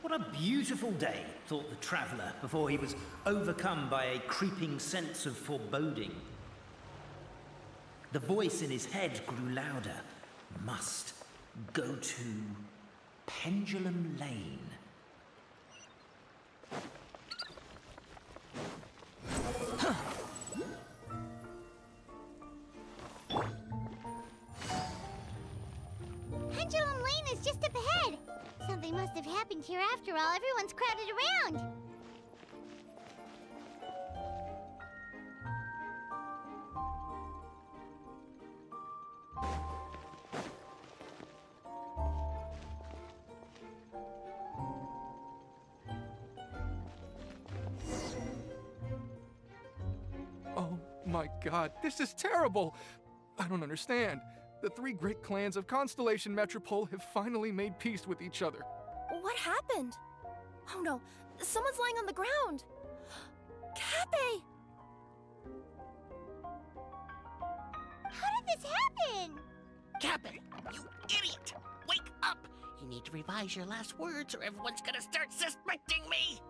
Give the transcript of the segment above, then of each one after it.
What a beautiful day, thought the traveller, before he was overcome by a creeping sense of foreboding. The voice in his head grew louder. Must go to Pendulum Lane. Pendulum Lane is just up ahead. Something must have happened here after all. Everyone's crowded around. Oh my god, this is terrible! I don't understand. The three great clans of Constellation Metropole have finally made peace with each other. What happened? Oh no, someone's lying on the ground! Cappy! How did this happen? Captain, you idiot! Wake up! You need to revise your last words or everyone's gonna start suspecting me!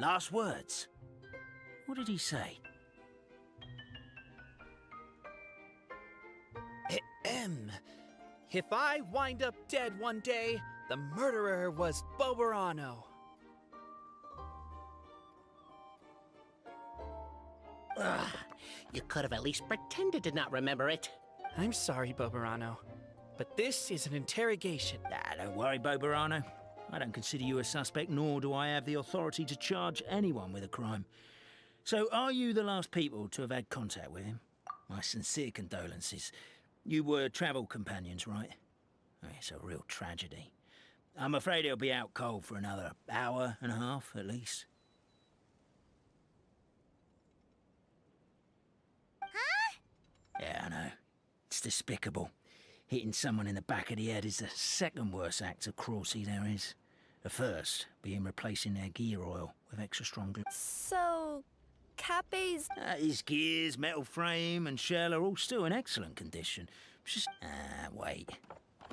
Last words? What did he say? If I wind up dead one day, the murderer was Boberano. Ugh, you could have at least pretended to not remember it. I'm sorry, Boberano, but this is an interrogation. Don't worry, Boberano. I don't consider you a suspect, nor do I have the authority to charge anyone with a crime. So, are you the last people to have had contact with him? My sincere condolences. You were travel companions, right? Oh, it's a real tragedy. I'm afraid he'll be out cold for another hour and a half, at least. Huh? Yeah, I know. It's despicable. Hitting someone in the back of the head is the second worst act of cruelty there is. The first being replacing their gear oil with extra strong glue. So, Cappy's... His gears, metal frame and shell are all still in excellent condition. Just... wait.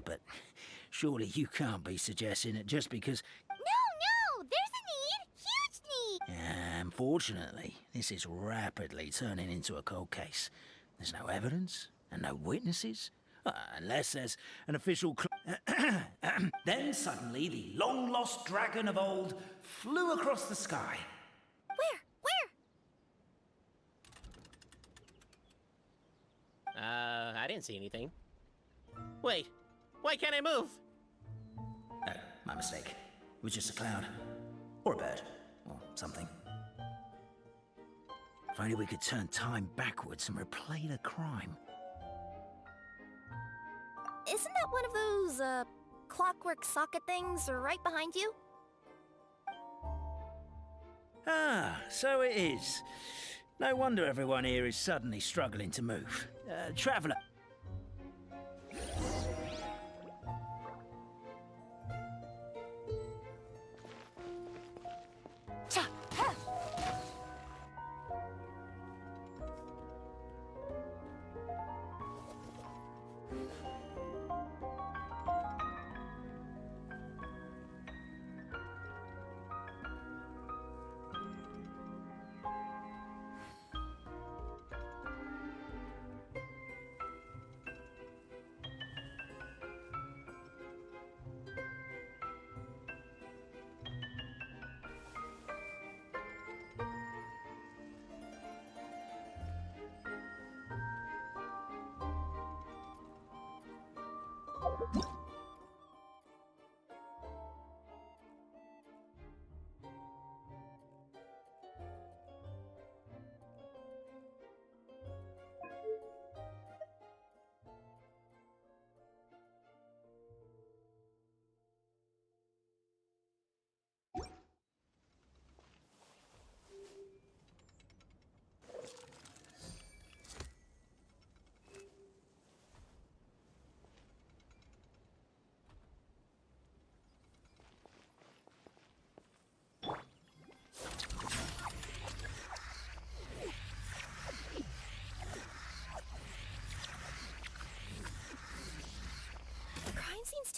But surely you can't be suggesting it just because... No! There's a need! Huge need! Unfortunately, this is rapidly turning into a cold case. There's no evidence and no witnesses. Unless there's an official... Then suddenly the long-lost dragon of old flew across the sky. Where? I didn't see anything. Wait, why can't I move? No, my mistake. It was just a cloud. Or a bird. Or something. If only we could turn time backwards and replay the crime. Isn't that one of those, clockwork socket things right behind you? Ah, so it is. No wonder everyone here is suddenly struggling to move. Traveller.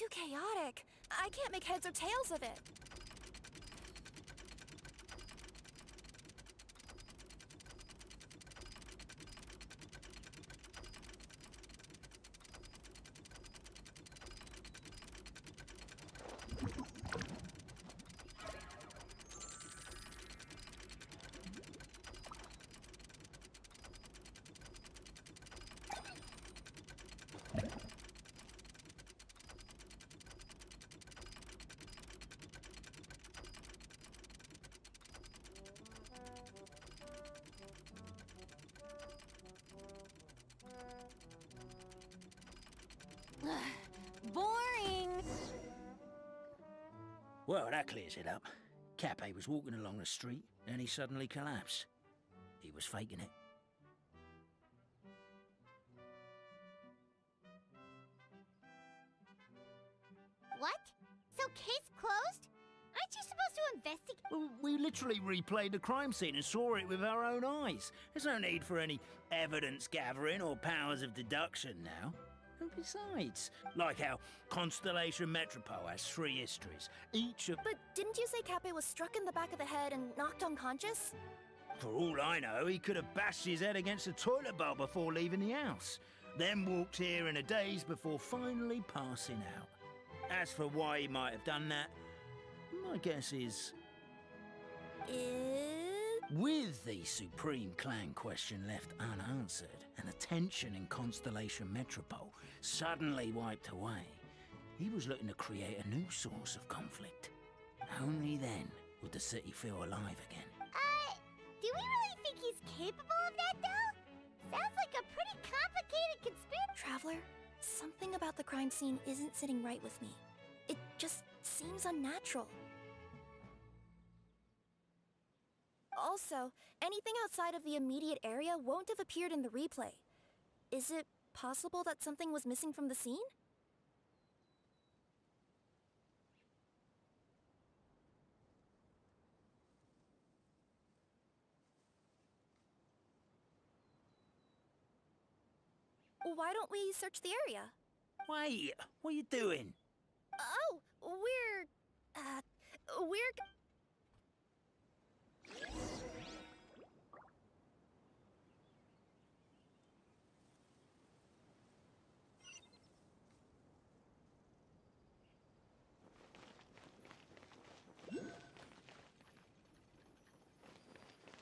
chaotic. I can't make heads or tails of it. Boring! Well, that clears it up. Cappe was walking along the street, and he suddenly collapsed. He was faking it. What? So case closed? Aren't you supposed to investigate? Well, we literally replayed the crime scene and saw it with our own eyes. There's no need for any evidence gathering or powers of deduction now. And besides, like how Constellation Metropole has 3 histories, each of... But didn't you say Cappe was struck in the back of the head and knocked unconscious? For all I know, he could have bashed his head against a toilet bowl before leaving the house, then walked here in a daze before finally passing out. As for why he might have done that, my guess is... With the Supreme Clan question left unanswered, and the tension in Constellation Metropole suddenly wiped away, he was looking to create a new source of conflict. Only then would the city feel alive again. Do we really think he's capable of that, though? Sounds like a pretty complicated conspiracy. Traveler, something about the crime scene isn't sitting right with me. It just seems unnatural. Also, anything outside of the immediate area won't have appeared in the replay. Is it possible that something was missing from the scene? Why don't we search the area? Wait, what are you doing? Oh, we're...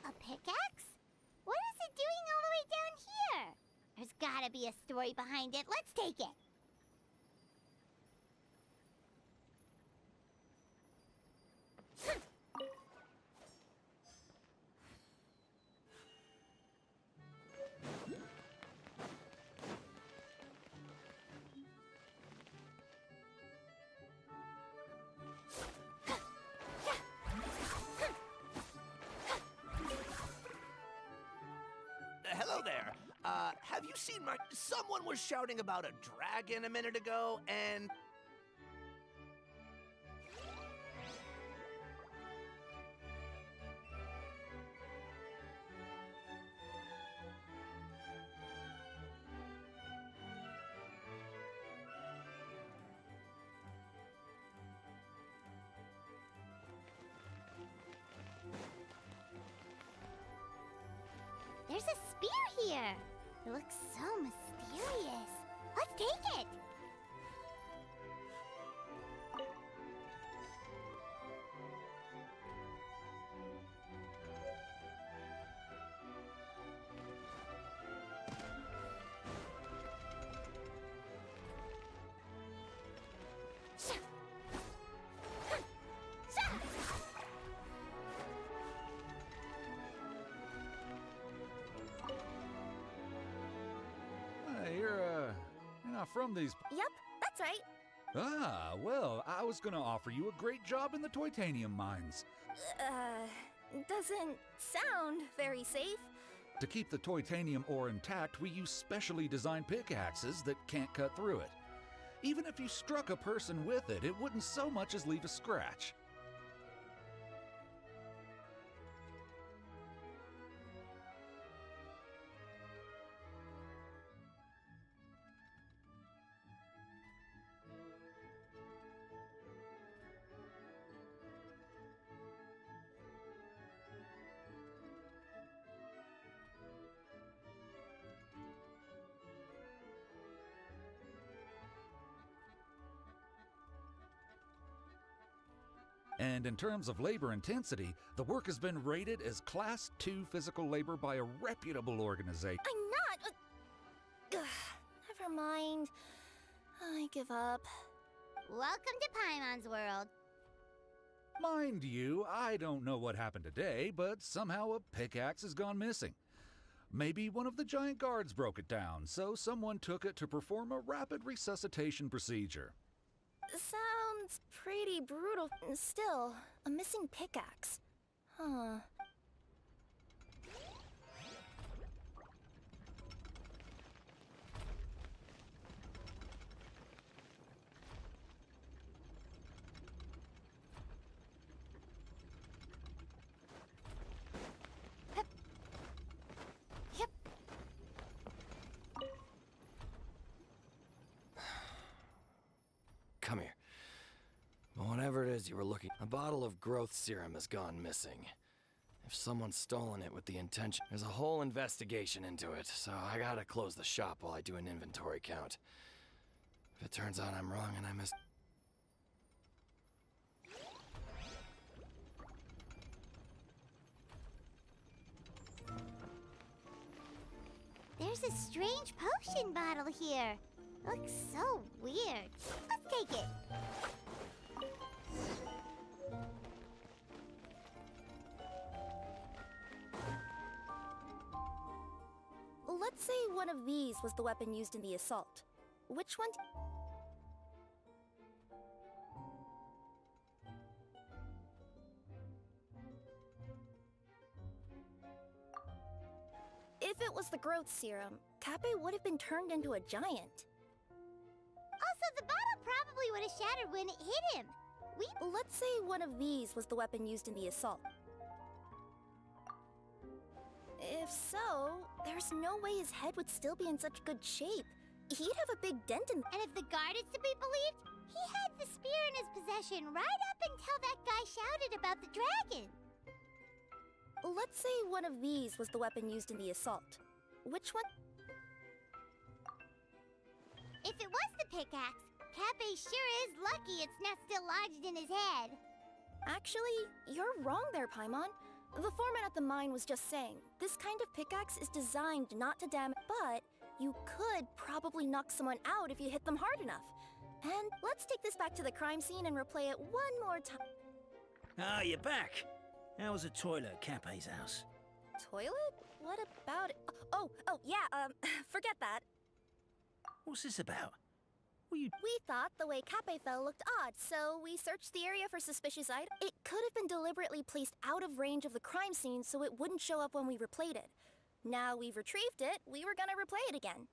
A pickaxe? What is it doing all the way down here? There's gotta be a story behind it. Let's take it. Hello there. Have you seen my... Someone was shouting about a dragon a minute ago, and... There's a spear here. It looks so mysterious. Let's take it. You're not from these... Yep, that's right. Ah, well, I was gonna offer you a great job in the Titanium mines. Doesn't sound very safe. To keep the Titanium ore intact, we use specially designed pickaxes that can't cut through it. Even if you struck a person with it, it wouldn't so much as leave a scratch. And in terms of labor intensity, the work has been rated as Class 2 physical labor by a reputable organization. I'm not. Never mind. I give up. Welcome to Paimon's world. Mind you, I don't know what happened today, but somehow a pickaxe has gone missing. Maybe one of the giant guards broke it down, so someone took it to perform a rapid resuscitation procedure. Sounds pretty brutal. Still, a missing pickaxe. Huh. Come here. Whatever it is you were looking, a bottle of growth serum has gone missing. If someone's stolen it with the intention, there's a whole investigation into it, so I gotta close the shop while I do an inventory count. If it turns out I'm wrong and I missed... There's a strange potion bottle here. Looks so weird. Let's take it. Let's say one of these was the weapon used in the assault. Which one? If it was the growth serum, Kappe would have been turned into a giant. Also, the bottle probably would have shattered when it hit him. Let's say one of these was the weapon used in the assault. If so, there's no way his head would still be in such good shape. He'd have a big dent in... And if the guard is to be believed, he had the spear in his possession right up until that guy shouted about the dragon. Let's say one of these was the weapon used in the assault. Which one? If it was the pickaxe, Kappe sure is lucky it's not still lodged in his head. Actually, you're wrong there, Paimon. The foreman at the mine was just saying, this kind of pickaxe is designed not to damage, but you could probably knock someone out if you hit them hard enough. And let's take this back to the crime scene and replay it one more time. Ah, you're back. How was the toilet at Cappe's house? Toilet? What about it? Oh, yeah, forget that. What's this about? We thought the way Kappe fell looked odd, so we searched the area for suspicious items. It could have been deliberately placed out of range of the crime scene so it wouldn't show up when we replayed it. Now we've retrieved it, we were gonna replay it again.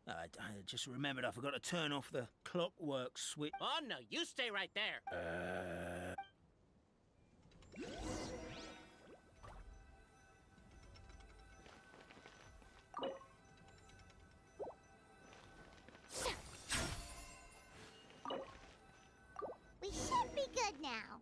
I just remembered I forgot to turn off the clockwork switch. Oh, no, you stay right there. We should be good now.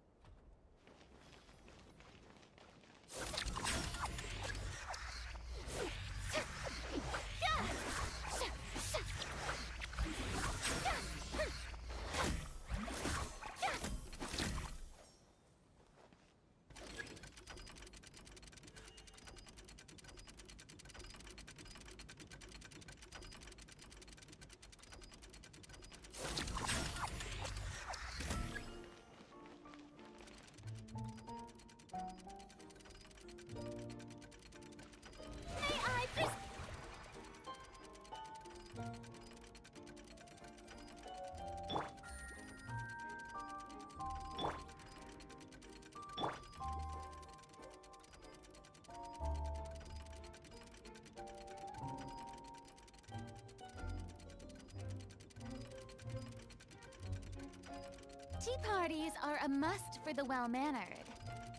Tea parties are a must for the well-mannered.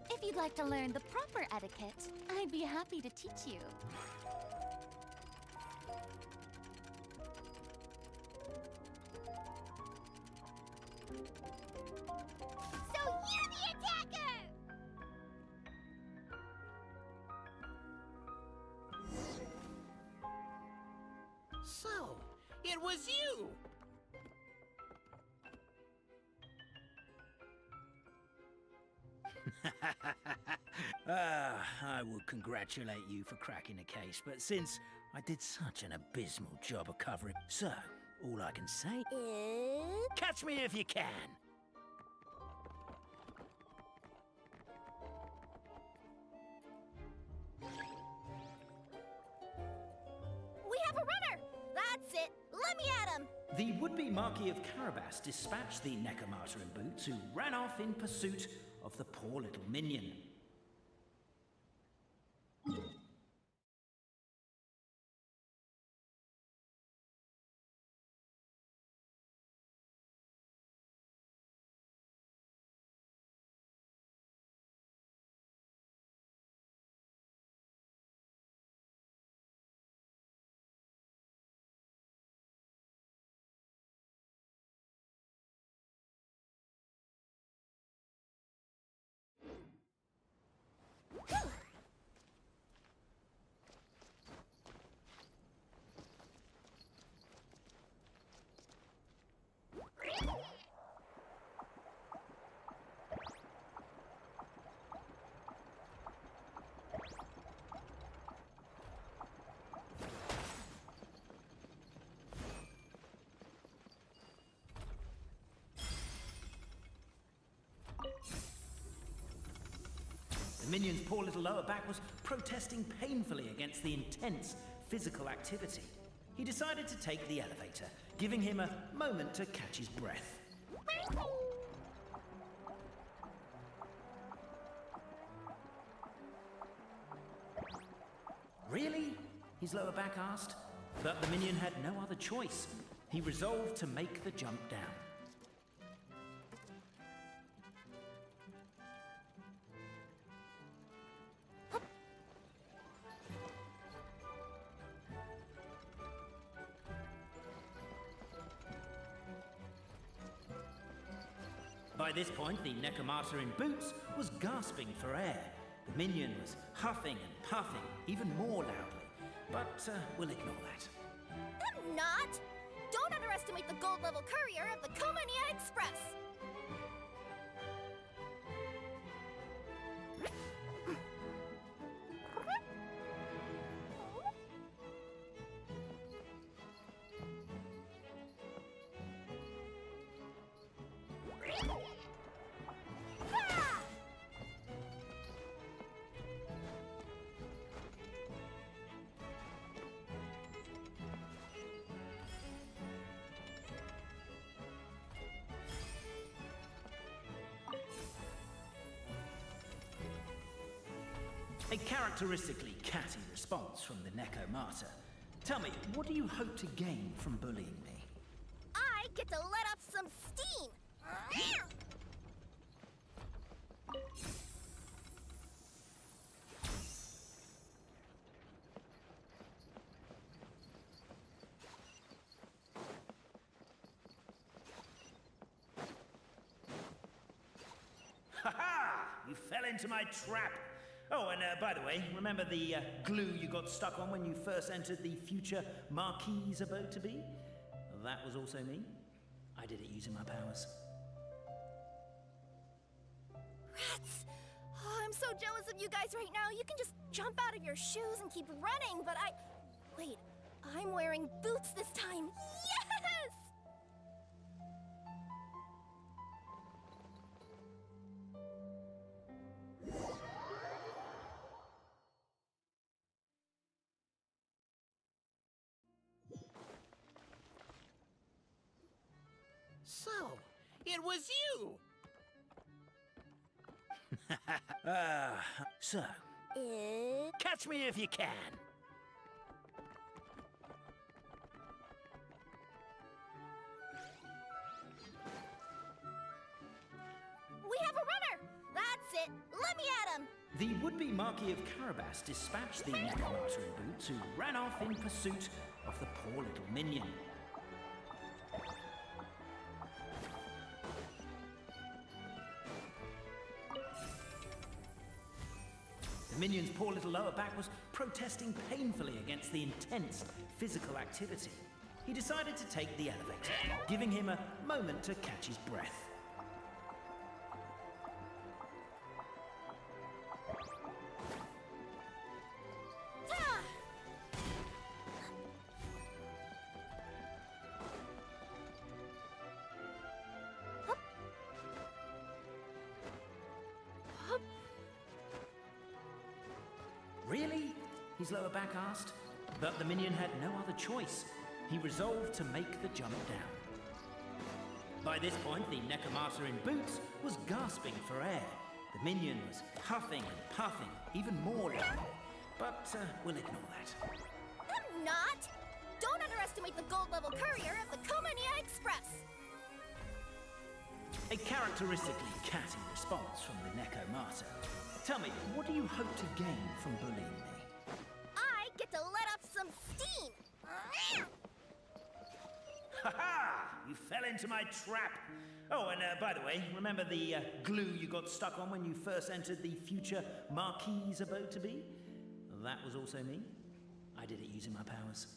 If you'd like to learn the proper etiquette, I'd be happy to teach you. So you're the attacker! So, it was you! I would congratulate you for cracking the case, but since I did such an abysmal job of covering, so all I can say, catch me if you can. We have a runner! That's it! Let me at him! The would-be Marquis of Carabas dispatched the Necromata in boots, who ran off in pursuit of the poor little minion. The minion's poor little lower back was protesting painfully against the intense physical activity. He decided to take the elevator, giving him a moment to catch his breath. Really? His lower back asked. But the minion had no other choice. He resolved to make the jump down. By this point, the Necromata in boots was gasping for air. The minion was huffing and puffing even more loudly. But we'll ignore that. I'm not! Don't underestimate the gold-level courier of the Komania Express! A characteristically catty response from the Necromata. Tell me, what do you hope to gain from bullying me? I get to let off some steam! Ha-ha! You fell into my trap! Oh, and by the way, remember the glue you got stuck on when you first entered the future Marquis' abode-to-be? That was also me. I did it using my powers. Rats! Oh, I'm so jealous of you guys right now. You can just jump out of your shoes and keep running, but Wait, I'm wearing boots this time. Yes! So, it was you! So, catch me if you can. We have a runner! That's it! Let me at him! The would-be Marquis of Carabas dispatched the Necromata in boots, who ran off in pursuit of the poor little minion. The minion's poor little lower back was protesting painfully against the intense physical activity. He decided to take the elevator, giving him a moment to catch his breath. Really? His lower back asked. But the minion had no other choice. He resolved to make the jump down. By this point, the necromancer in boots was gasping for air. The minion was huffing and puffing, even more loudly. But we'll ignore that. I'm not! Don't underestimate the gold-level courier of the Komania Express! A characteristically catty response from the necromancer. Tell me, what do you hope to gain from bullying me? I get to let off some steam! Ha ha! You fell into my trap! Oh, and by the way, remember the glue you got stuck on when you first entered the future Marquis's abode to be? That was also me. I did it using my powers.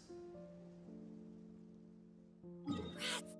Rats!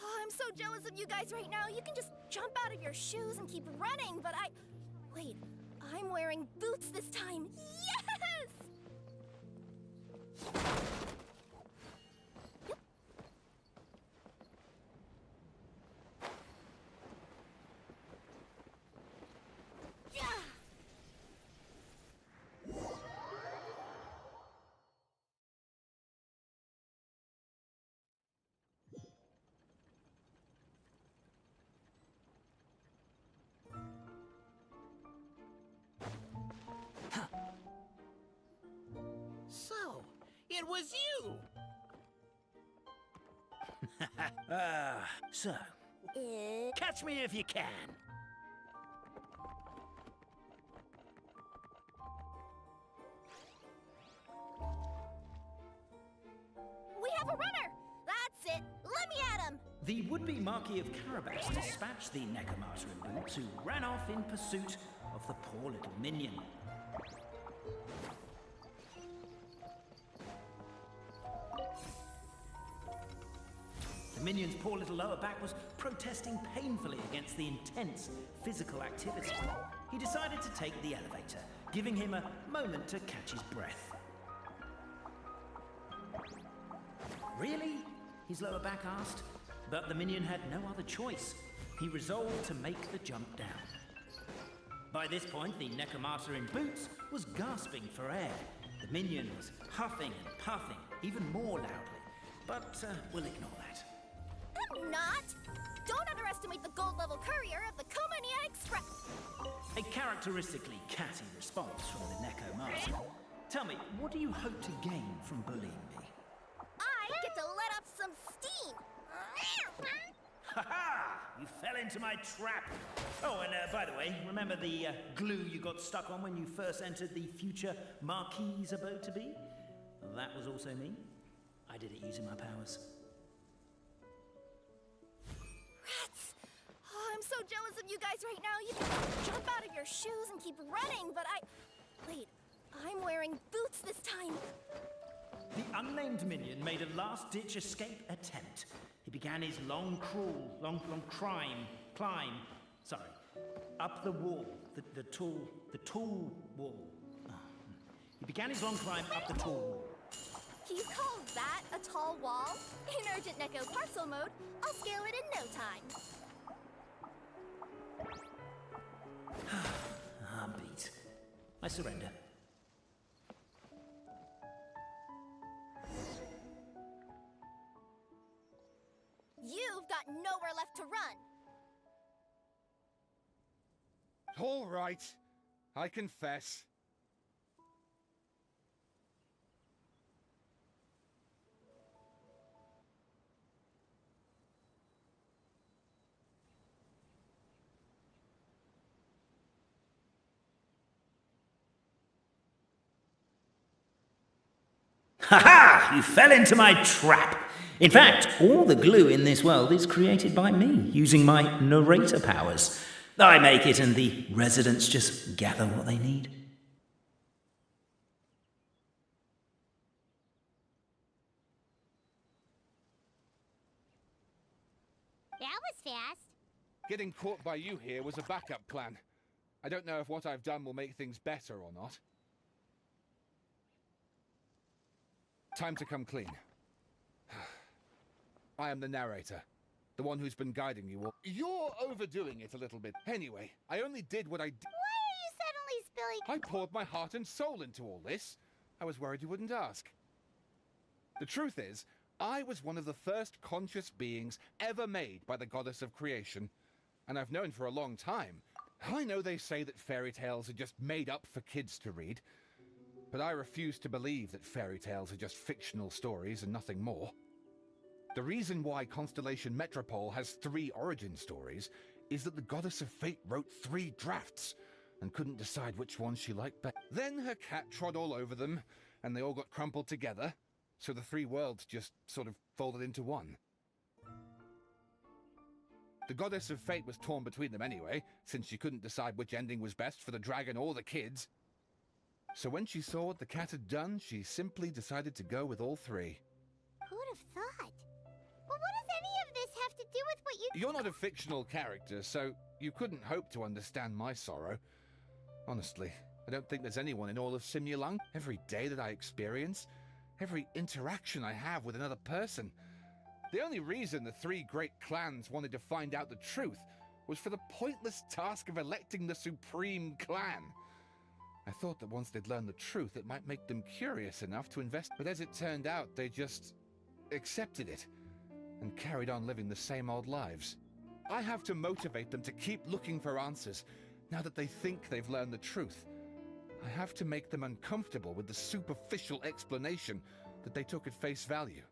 Oh, I'm so jealous of you guys right now. You can just jump out of your shoes and keep running, but Wait, I'm wearing boots this time. Yes! Yep. Yeah! So, it was you! So, catch me if you can. We have a runner! That's it! Let me at him! The would-be Marquis of Carabas dispatched the necromancer in boots, who ran off in pursuit of the poor little minion. The minion's poor little lower back was protesting painfully against the intense physical activity. He decided to take the elevator, giving him a moment to catch his breath. Really? His lower back asked. But the minion had no other choice. He resolved to make the jump down. By this point, the necromancer in boots was gasping for air. The minion was huffing and puffing, even more loudly. But we'll ignore that. I'm not! Don't underestimate the gold-level courier of the Komania Express! A characteristically catty response from the necromancer. Tell me, what do you hope to gain from bullying me? I get to let off some steam! Ha ha! You fell into my trap! Oh, and by the way, remember the glue you got stuck on when you first entered the future Marquis's abode to be? That was also me. I did it using my powers. Rats! Oh, I'm so jealous of you guys right now. You can jump out of your shoes and keep running, but Wait, I'm wearing boots this time. The unnamed minion made a last-ditch escape attempt. He began his long climb, up the wall, the tall wall. Oh. He began his long climb up the tall wall. You call that a tall wall? In urgent Neko parcel mode, I'll scale it in no time. I'm beat. I surrender. nowhere left to run. All right, I confess. Ha ha! You fell into my trap! In fact, all the glue in this world is created by me, using my narrator powers. I make it and the residents just gather what they need. That was fast. Getting caught by you here was a backup plan. I don't know if what I've done will make things better or not. Time to come clean. I am the narrator, the one who's been guiding you all. You're overdoing it a little bit. Anyway, I only did what I did. Why are you suddenly spilling? I poured my heart and soul into all this. I was worried you wouldn't ask. The truth is, I was one of the first conscious beings ever made by the goddess of creation. And I've known for a long time. I know they say that fairy tales are just made up for kids to read. But I refuse to believe that fairy tales are just fictional stories and nothing more. The reason why Constellation Metropole has 3 origin stories is that the Goddess of Fate wrote 3 drafts and couldn't decide which one she liked better. Then her cat trod all over them, and they all got crumpled together, so the 3 worlds just sort of folded into one. The Goddess of Fate was torn between them anyway, since she couldn't decide which ending was best for the dragon or the kids. So when she saw what the cat had done, she simply decided to go with all 3. Who'd have thought? Well, what does any of this have to do with what you... You're not a fictional character, so you couldn't hope to understand my sorrow. Honestly, I don't think there's anyone in all of Simulanka. Every day that I experience, every interaction I have with another person, the only reason the 3 great clans wanted to find out the truth was for the pointless task of electing the supreme clan. I thought that once they'd learned the truth, it might make them curious enough to invest. But as it turned out, they just accepted it and carried on living the same old lives. I have to motivate them to keep looking for answers now that they think they've learned the truth. I have to make them uncomfortable with the superficial explanation that they took at face value.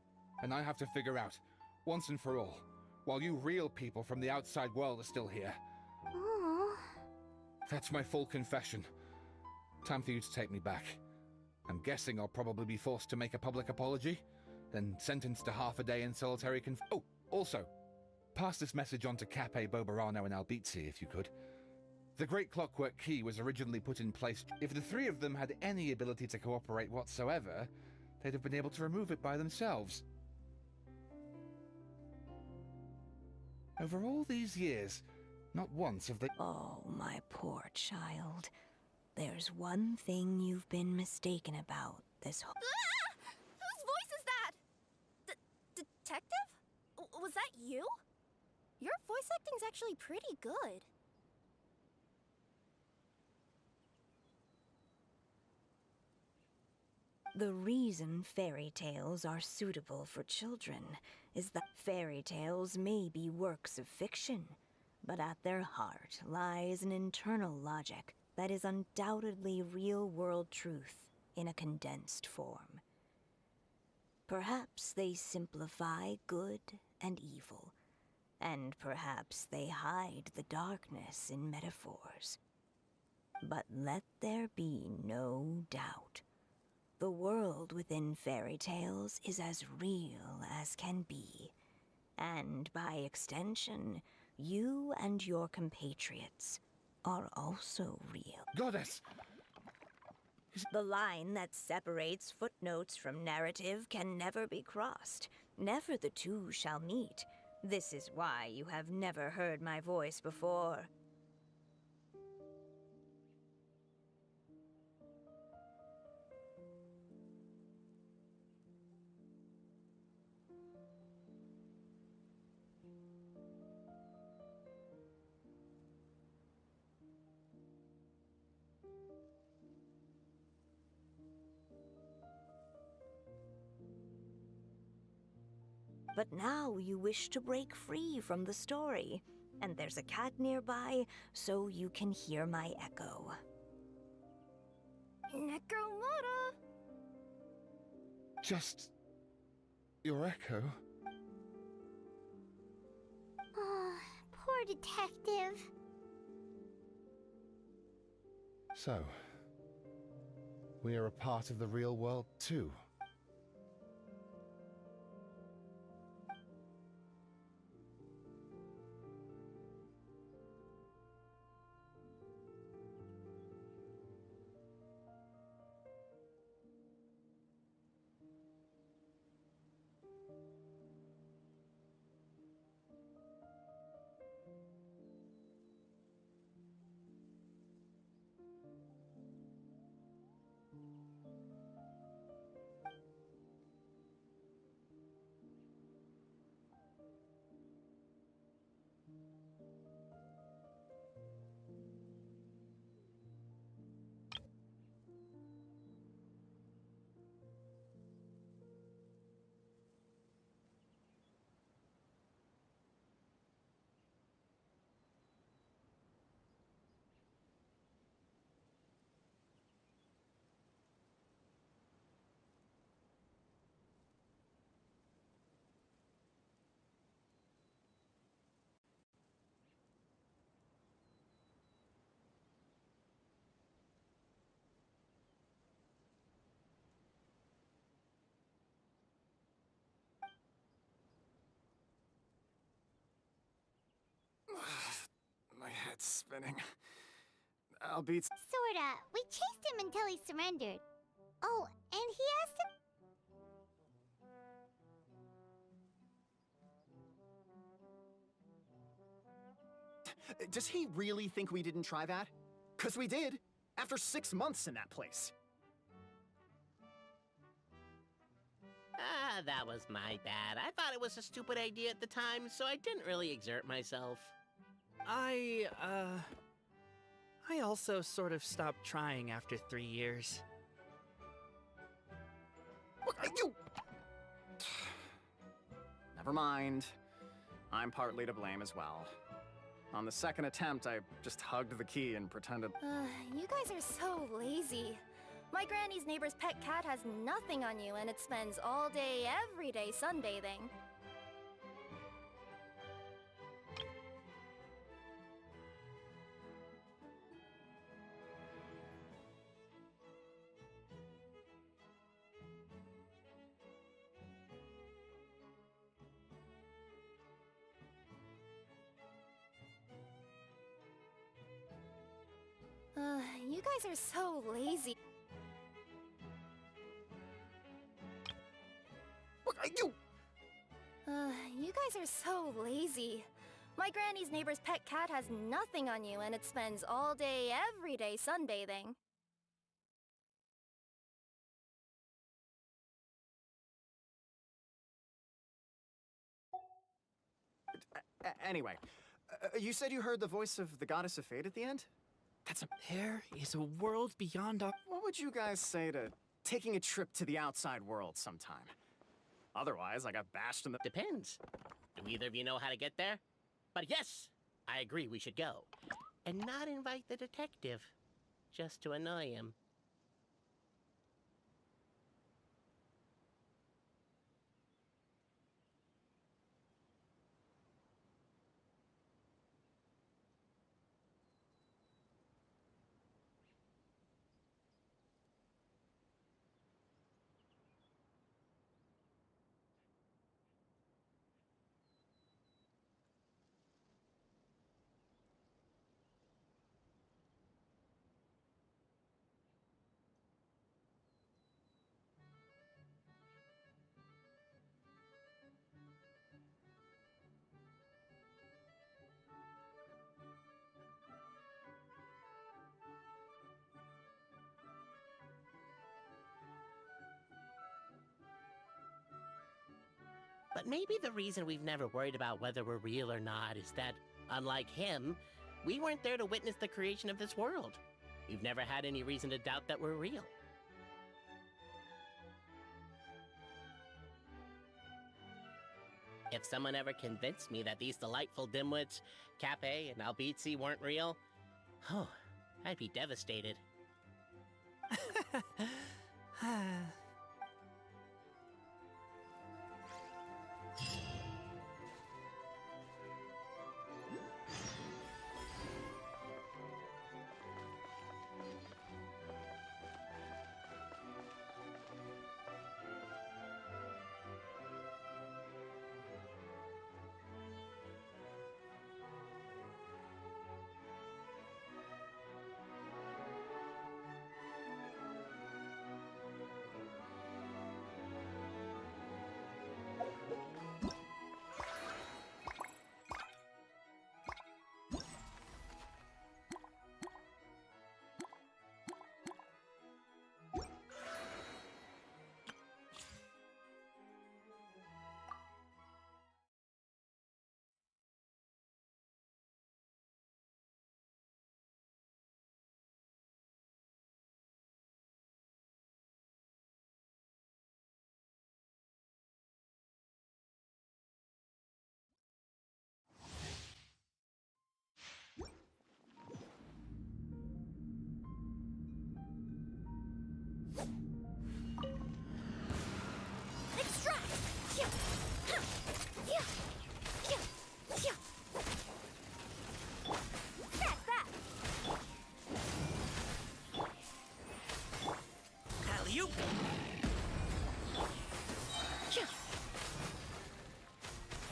And I have to figure out, once and for all, while you real people from the outside world are still here. Aww. That's my full confession. Time for you to take me back. I'm guessing I'll probably be forced to make a public apology, then sentenced to half a day in solitary Oh, also, pass this message on to Cape Bobarano and Albizzi if you could. The Great Clockwork Key was originally put in place. If the 3 of them had any ability to cooperate whatsoever, they'd have been able to remove it by themselves. Over all these years, not once have they... Oh, my poor child. There's one thing you've been mistaken about this whole... Ah! Whose voice is that? Detective? Was that you? Your voice acting's actually pretty good. The reason fairy tales are suitable for children is that fairy tales may be works of fiction, but at their heart lies an internal logic that is undoubtedly real-world truth in a condensed form. Perhaps they simplify good and evil, and perhaps they hide the darkness in metaphors. But let there be no doubt. The world within fairy tales is as real as can be, and by extension, you and your compatriots are also real. Goddess! The line that separates footnotes from narrative can never be crossed. Never the two shall meet. This is why you have never heard my voice before. But now you wish to break free from the story, and there's a cat nearby, so you can hear my echo. Nekromata! Just your echo. Oh, poor detective. So, we are a part of the real world too. My head's spinning. I'll beat. Sorta. We chased him until he surrendered. Oh, and he asked him. Does he really think we didn't try that? 'Cause we did, after 6 months in that place. Ah, that was my bad. I thought it was a stupid idea at the time, so I didn't really exert myself. I also sort of stopped trying after 3 years. You! Never mind. I'm partly to blame as well. On the second attempt, I just hugged the key and pretended. You guys are so lazy. My granny's neighbor's pet cat has nothing on you, and it spends all day, every day sunbathing. You guys are so lazy. You! You guys are so lazy. My granny's neighbor's pet cat has nothing on you, and it spends all day, every day sunbathing. Anyway, you said you heard the voice of the Goddess of Fate at the end? There is a world beyond our... What would you guys say to taking a trip to the outside world sometime? Otherwise, I got bashed in the... Depends. Do either of you know how to get there? But yes, I agree we should go. And not invite the detective, just to annoy him. But maybe the reason we've never worried about whether we're real or not is that, unlike him, we weren't there to witness the creation of this world. We've never had any reason to doubt that we're real. If someone ever convinced me that these delightful dimwits, Cafe and Albizzi, weren't real, oh, I'd be devastated.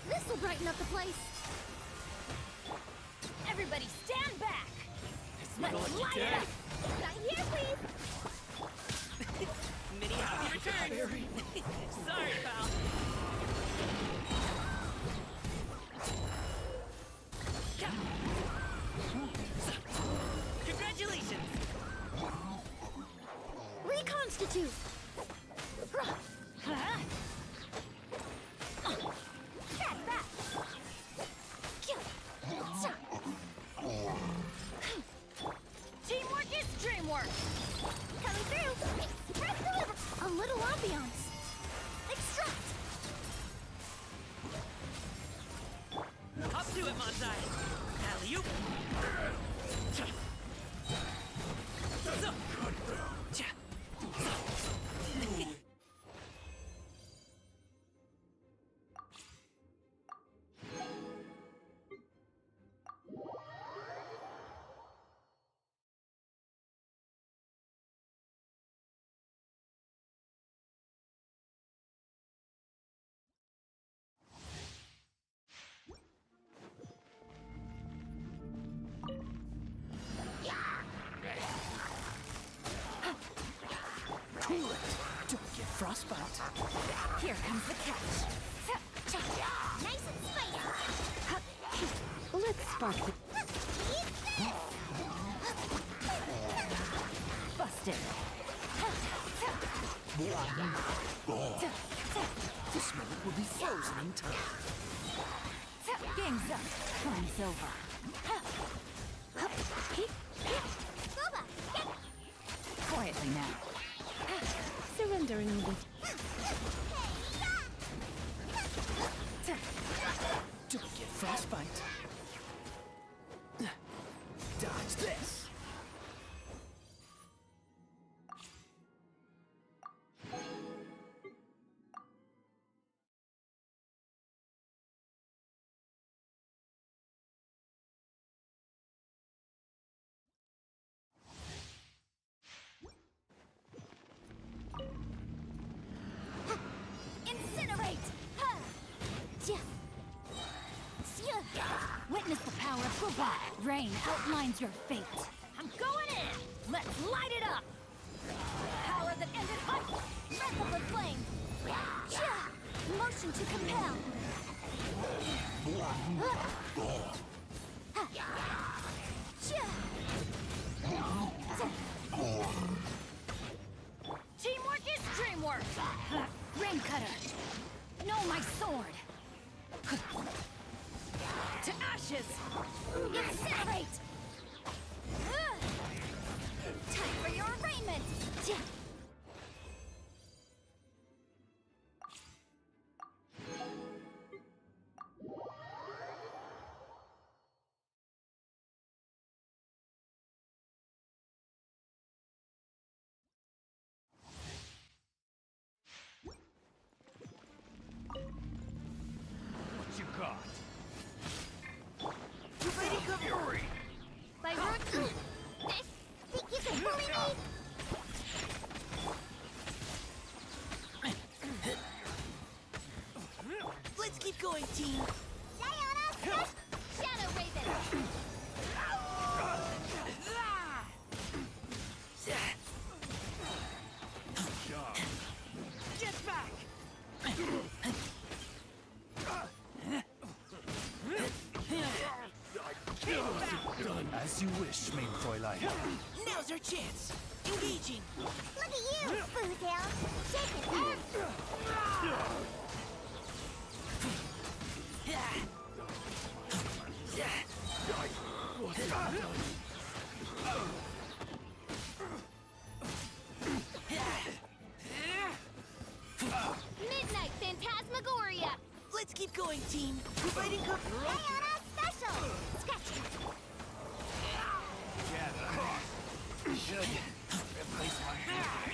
This'll brighten up the place. Everybody stand back. Let's light it up. Right here, please. Mini happy return. Sorry, pal. Congratulations. Reconstitute. Teamwork is dreamwork. Coming through. Express deliver. A little ambiance. Extract. Up to it, Manzai. Alley-oop. Cool it. Don't get frostbite. Here comes the catch. Nice and spicy. Let's spark the busted. This moment will be frozen in time. Game's up. Time's over. Boba, get Quietly now. Surrendering will be... Don't get frostbite. Dodge this. Incinerate! Witness the power of Goodbye. Rain outlines your fate. I'm going in! Let's light it up! Power that ended hunt! Breath of the flame! Motion to compel! Teamwork is dreamwork! Rain cutter! Know my sword! To ashes! Incinerate! Time for your arraignment! keep going, team. Sayonara! Shadow Raven! Get back! As you wish, main Fräulein. Now's our chance. Engaging. Look at you, Bootail! Shaking earth! Midnight Phantasmagoria! Let's keep going, team. Providing Sayonara Special! Scratch! Should replace my hammer.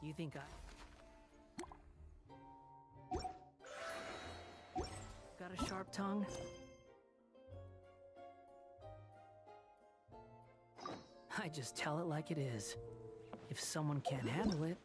You think got a sharp tongue? I just tell it like it is. If someone can't handle it,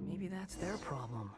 maybe that's their problem.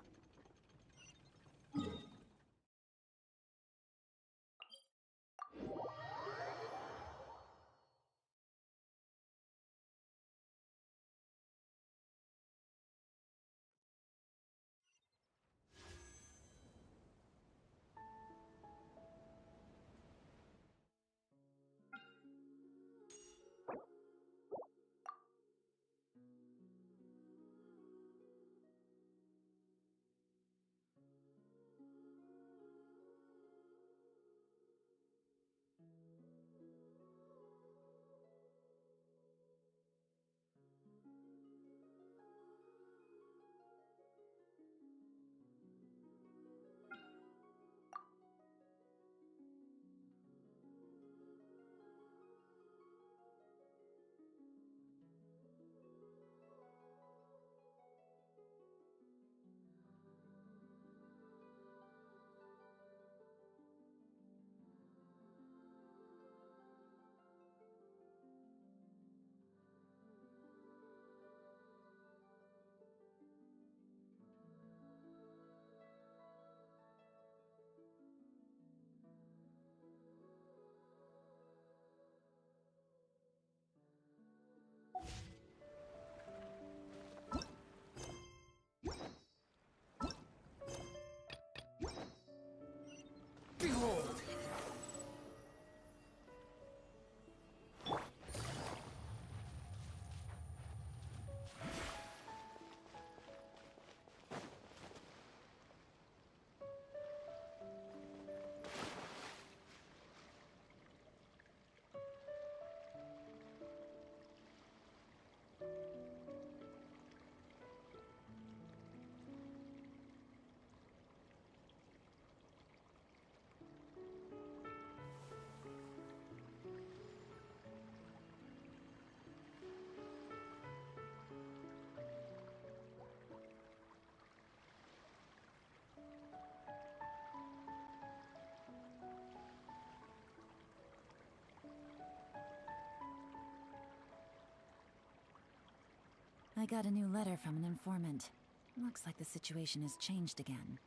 I got a new letter from an informant. Looks like the situation has changed again.